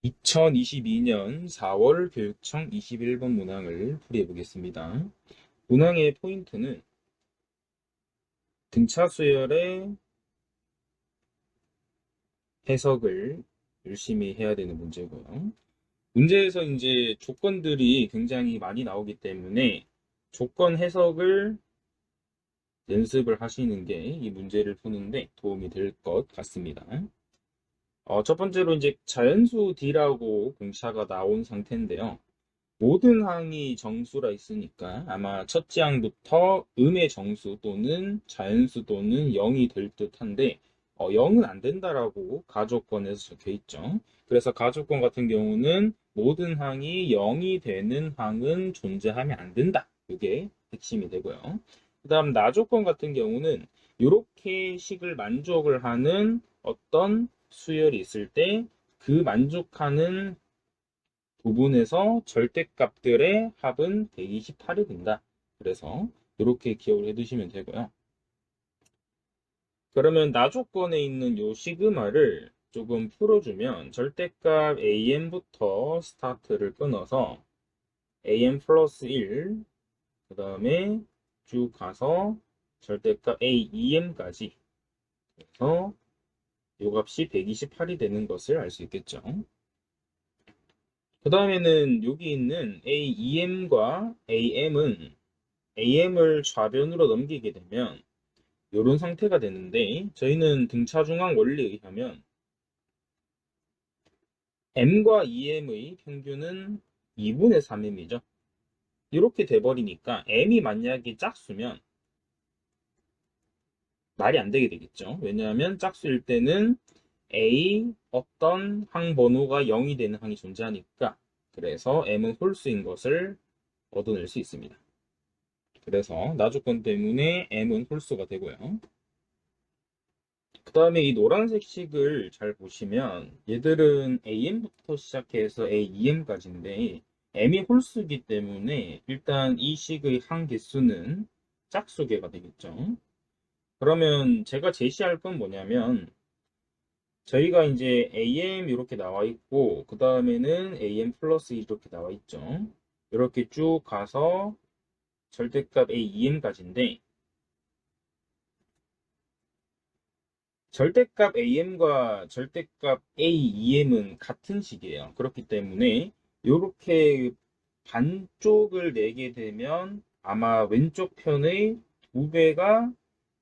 2022년 4월 교육청 21번 문항을 풀이해 보겠습니다. 문항의 포인트는 등차 수열의 해석을 열심히 해야 되는 문제고요. 문제에서 이제 조건들이 굉장히 많이 나오기 때문에 조건 해석을 연습을 하시는 게 이 문제를 푸는데 도움이 될 것 같습니다. 첫 번째로 이제 자연수 D라고 공차가 나온 상태인데요. 모든 항이 정수라 있으니까 아마 첫째 항부터 음의 정수 또는 자연수 또는 0이 될 듯한데 0은 안 된다라고 가조건에서 적혀 있죠. 그래서 가조건 같은 경우는 모든 항이 0이 되는 항은 존재하면 안 된다. 이게 핵심이 되고요. 그 다음 나조건 같은 경우는 이렇게 식을 만족을 하는 어떤 수열이 있을 때 그 만족하는 부분에서 절대값들의 합은 128이 된다. 그래서 이렇게 기억을 해두시면 되고요. 그러면 나조건에 있는 요 시그마를 조금 풀어주면 절대값 am부터 스타트를 끊어서 am 플러스 1, 그 다음에 쭉 가서 절대값 aem까지 해서 요 값이 128이 되는 것을 알 수 있겠죠. 그 다음에는 여기 있는 AEM과 AM은 AM을 좌변으로 넘기게 되면 이런 상태가 되는데 저희는 등차중앙 원리에 의하면 M과 EM의 평균은 2분의 3M이죠. 이렇게 돼버리니까 M이 만약에 짝수면 말이 안 되게 되겠죠. 왜냐하면 짝수일 때는 A 어떤 항 번호가 0이 되는 항이 존재하니까 그래서 M은 홀수인 것을 얻어낼 수 있습니다. 그래서 나조건 때문에 M은 홀수가 되고요. 그 다음에 이 노란색 식을 잘 보시면 얘들은 AM부터 시작해서 AEM까지인데 M이 홀수이기 때문에 일단 이 식의 한 개수는 짝수개가 되겠죠. 그러면 제가 제시할 건 뭐냐면 저희가 이제 AM 이렇게 나와 있고 그 다음에는 AM 플러스 이렇게 나와 있죠. 이렇게 쭉 가서 절대값 AEM까지인데 절대값 AM과 절대값 AEM은 같은 식이에요. 그렇기 때문에 이렇게 반쪽을 내게 되면 아마 왼쪽 편의 2배가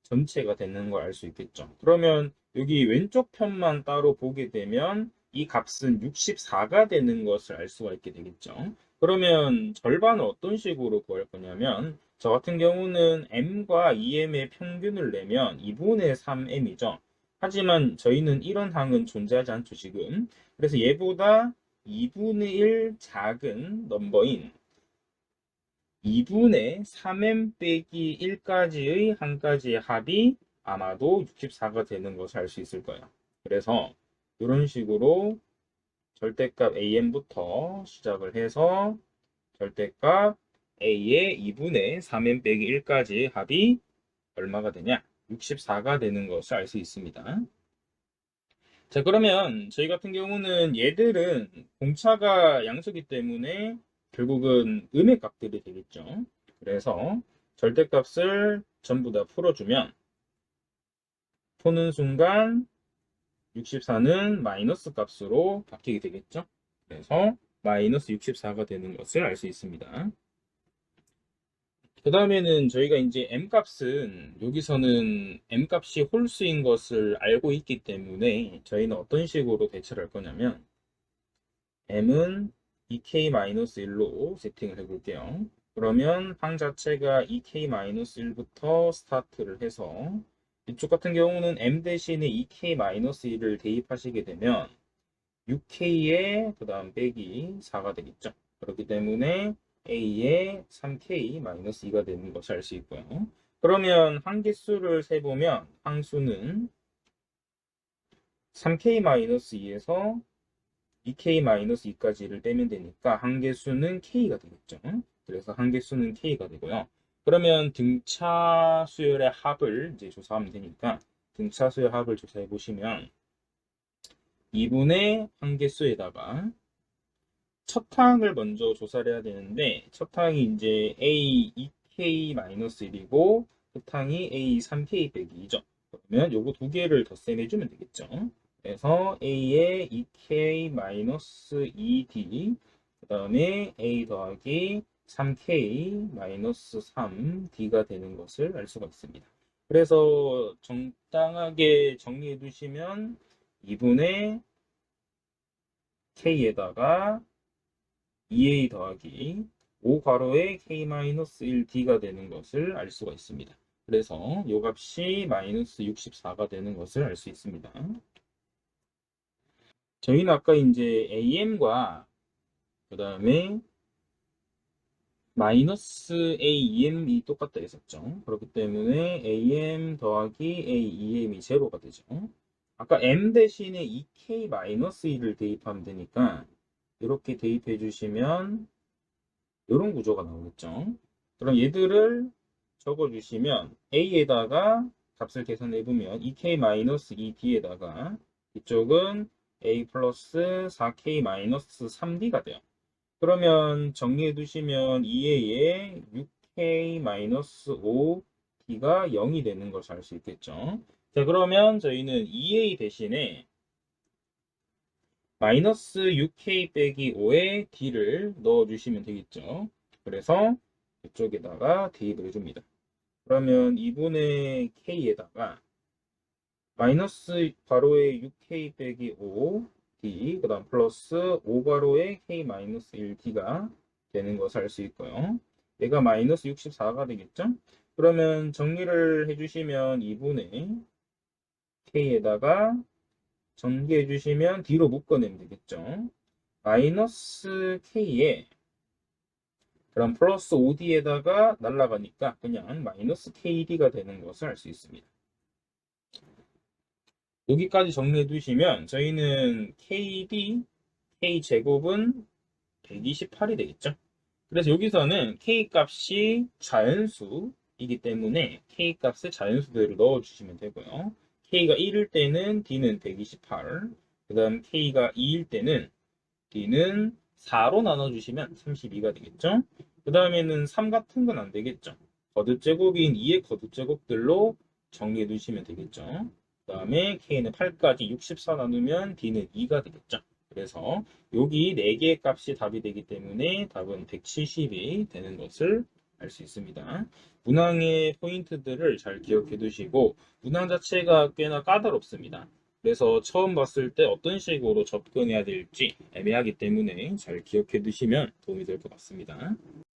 전체가 되는 걸 알 수 있겠죠. 그러면 여기 왼쪽 편만 따로 보게 되면 이 값은 64가 되는 것을 알 수가 있게 되겠죠. 그러면 절반은 어떤 식으로 구할 거냐면 저 같은 경우는 M과 EM의 평균을 내면 2분의 3M이죠. 하지만 저희는 이런 항은 존재하지 않죠, 지금. 그래서 얘보다 2분의 1 작은 넘버인 2분의 3m 빼기 1까지의 한 가지의 합이 아마도 64가 되는 것을 알 수 있을 거예요. 그래서 이런 식으로 절대값 am부터 시작을 해서 절대값 a의 2분의 3m 빼기 1까지의 합이 얼마가 되냐? 64가 되는 것을 알 수 있습니다. 자, 그러면 저희 같은 경우는 얘들은 공차가 양수기 때문에 결국은 음의 값들이 되겠죠. 그래서 절대값을 전부 다 풀어주면 푸는 순간 64는 마이너스 값으로 바뀌게 되겠죠. 그래서 마이너스 64가 되는 것을 알 수 있습니다. 그 다음에는 저희가 이제 m값은 여기서는 m값이 홀수인 것을 알고 있기 때문에 저희는 어떤 식으로 대처를 할 거냐면 m은 2k-1로 세팅을 해볼게요. 그러면 항 자체가 2k-1부터 스타트를 해서 이쪽 같은 경우는 m 대신에 2k-1을 대입하시게 되면 6k에 그 다음 빼기 4가 되겠죠. 그렇기 때문에 a에 3k-2가 되는 것을 알 수 있고요. 그러면 항개수를 세보면 항수는 3k-2에서 2k-2까지를 빼면 되니까 항개수는 k가 되겠죠. 그래서 항개수는 k가 되고요. 그러면 등차 수열의 합을 이제 조사하면 되니까 등차 수열 합을 조사해 보시면 2분의 한개수에다가 첫 항을 먼저 조사를 해야 되는데 첫 항이 이제 A 2K-1이고 끝 항이 A 3K 빼기 2죠. 그러면 요거 두 개를 덧셈해주면 되겠죠. 그래서 A의 2K-2D 그 다음에 A 더하기 3K-3D가 되는 것을 알 수가 있습니다. 그래서 정당하게 정리해 두시면 2분의 K에다가 2A 더하기 5 괄호에 K-1D가 되는 것을 알 수가 있습니다. 그래서 이 값이 마이너스 64가 되는 것을 알 수 있습니다. 저희는 아까 이제 AM과 그 다음에 마이너스 AEM이 똑같다 했었죠. 그렇기 때문에 AM 더하기 AEM이 제로가 되죠. 아까 M 대신에 2K-1을 대입하면 되니까 이렇게 대입해 주시면 이런 구조가 나오겠죠. 그럼 얘들을 적어 주시면 A에다가 값을 계산해 보면 2K-2D에다가 이쪽은 A 플러스 4K-3D가 돼요. 그러면 정리해 두시면 2A에 6K-5D가 0이 되는 것을 알 수 있겠죠. 자, 그러면 저희는 2A 대신에 마이너스 6K 빼기 5에 D를 넣어주시면 되겠죠. 그래서 이쪽에다가 대입을 해줍니다. 그러면 2분의 K에다가 마이너스 괄호에 6K 빼기 5 D 그 다음 플러스 5 괄호에 K 마이너스 1 D가 되는 것을 알 수 있고요. 얘가 마이너스 64가 되겠죠. 그러면 정리를 해주시면 2분의 K에다가 전개해 주시면 D로 묶어내면 되겠죠. 마이너스 K에 그럼 플러스 5D에다가 날라가니까 그냥 마이너스 KD가 되는 것을 알 수 있습니다. 여기까지 정리해 두시면 저희는 KD, K제곱은 128이 되겠죠. 그래서 여기서는 K 값이 자연수이기 때문에 K 값에 자연수대로 넣어주시면 되고요. K가 1일 때는 D는 128, 그 다음 K가 2일 때는 D는 4로 나눠주시면 32가 되겠죠. 그 다음에는 3 같은 건 안 되겠죠. 거듭제곱인 2의 거듭제곱들로 정리해 두시면 되겠죠. 그 다음에 K는 8까지 64 나누면 D는 2가 되겠죠. 그래서 여기 4개의 값이 답이 되기 때문에 답은 170이 되는 것을 알 수 있습니다. 문항의 포인트들을 잘 기억해 두시고 문항 자체가 꽤나 까다롭습니다. 그래서 처음 봤을 때 어떤 식으로 접근해야 될지 애매하기 때문에 잘 기억해 두시면 도움이 될 것 같습니다.